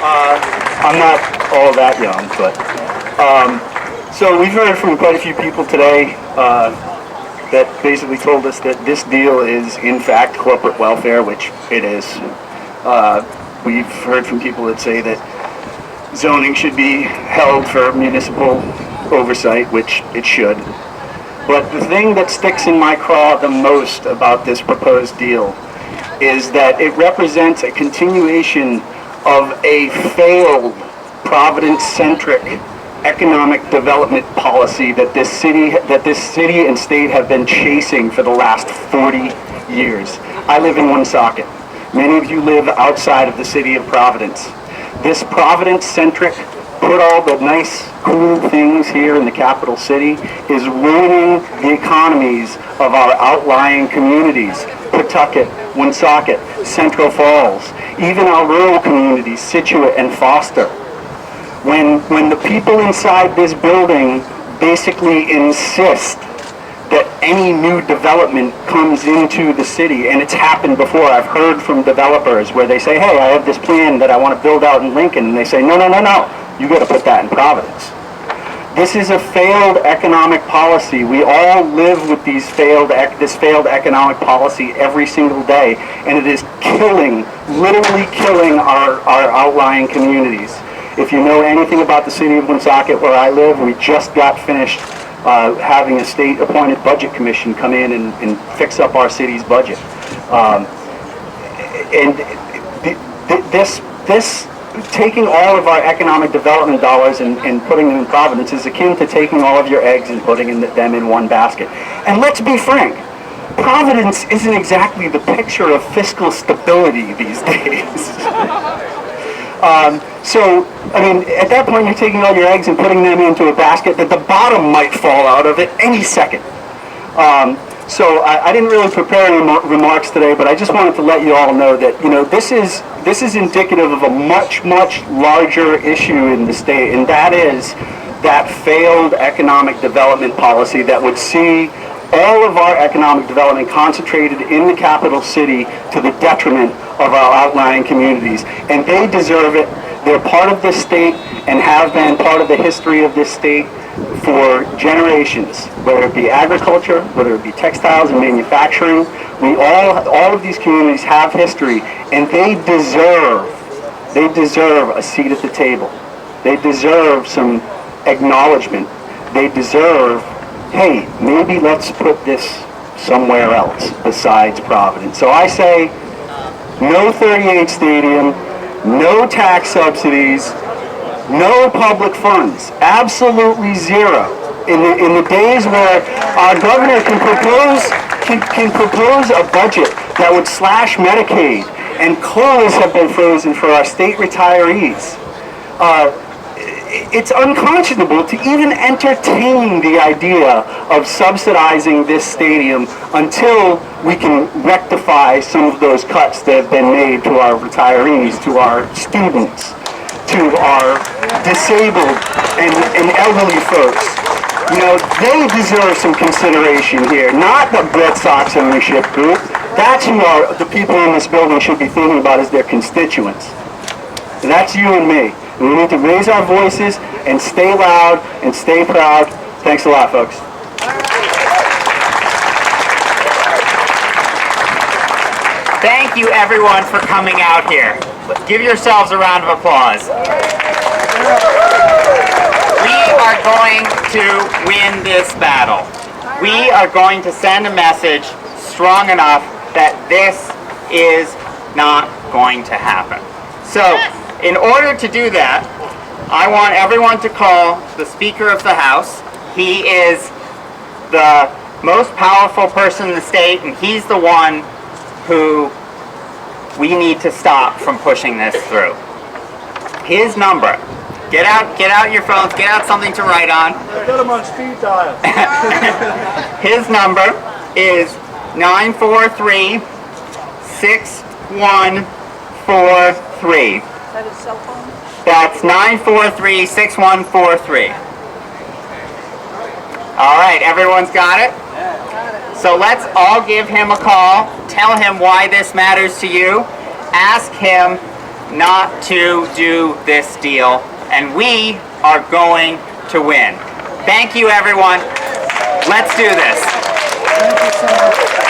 I'm not all that young, but so we've heard from quite a few people today that basically told us that this deal is in fact corporate welfare, which it is. We've heard from people that say that zoning should be held for municipal oversight, which it should. But the thing that sticks in my craw the most about this proposed deal is that it represents a continuation of a failed Providence-centric economic development policy that this city and state have been chasing for the last 40 years. I live in Woonsocket. Many of you live outside of the city of Providence. This Providence-centric, put all the nice, cool things here in the capital city, is ruining the economies of our outlying communities. Pawtucket, Woonsocket, Central Falls, even our rural communities, Scituate and Foster. When the people inside this building basically insist that any new development comes into the city, and it's happened before. I've heard from developers where they say, hey, I have this plan that I want to build out in Lincoln, and they say, no, you got to put that in Providence. This is a failed economic policy. We all live with this failed economic policy every single day, and it is literally killing our outlying communities. If you know anything about the city of Woonsocket, where I live, we just got finished having a state-appointed budget commission come in and fix up our city's budget. This taking all of our economic development dollars and putting them in Providence is akin to taking all of your eggs and putting them in one basket. And let's be frank, Providence isn't exactly the picture of fiscal stability these days. So, I mean, at that point, you're taking all your eggs and putting them into a basket that the bottom might fall out of it any second. So I didn't really prepare any remarks today, but I just wanted to let you all know that, this is indicative of a much, much larger issue in the state, and that is that failed economic development policy that would see all of our economic development concentrated in the capital city to the detriment of our outlying communities. And they deserve it. They're part of this state and have been part of the history of this state for generations, whether it be agriculture, whether it be textiles and manufacturing. All of these communities have history, and they deserve a seat at the table. They deserve some acknowledgement. They deserve, hey, maybe let's put this somewhere else besides Providence. So I say, no 38 stadium, no tax subsidies, no public funds, absolutely zero. In the days where our governor can propose a budget that would slash Medicaid, and COLAs have been frozen for our state retirees. It's unconscionable to even entertain the idea of subsidizing this stadium until we can rectify some of those cuts that have been made to our retirees, to our students, to our disabled and elderly folks. They deserve some consideration here, not the Red Sox ownership group. That's who the people in this building should be thinking about as their constituents. And that's you and me. We need to raise our voices and stay loud and stay proud. Thanks a lot, folks. Thank you, everyone, for coming out here. Give yourselves a round of applause. We are going to win this battle. We are going to send a message strong enough that this is not going to happen. So, in order to do that, I want everyone to call the Speaker of the House. He is the most powerful person in the state, and he's the one who we need to stop from pushing this through. His number, get out your phones, get out something to write on. Put him on speed dial. His number is 943-6143. Is that his cell phone? That's 943-6143. All right, everyone's got it? So let's all give him a call. Tell him why this matters to you. Ask him not to do this deal, and we are going to win. Thank you, everyone. Let's do this. Thank you so much.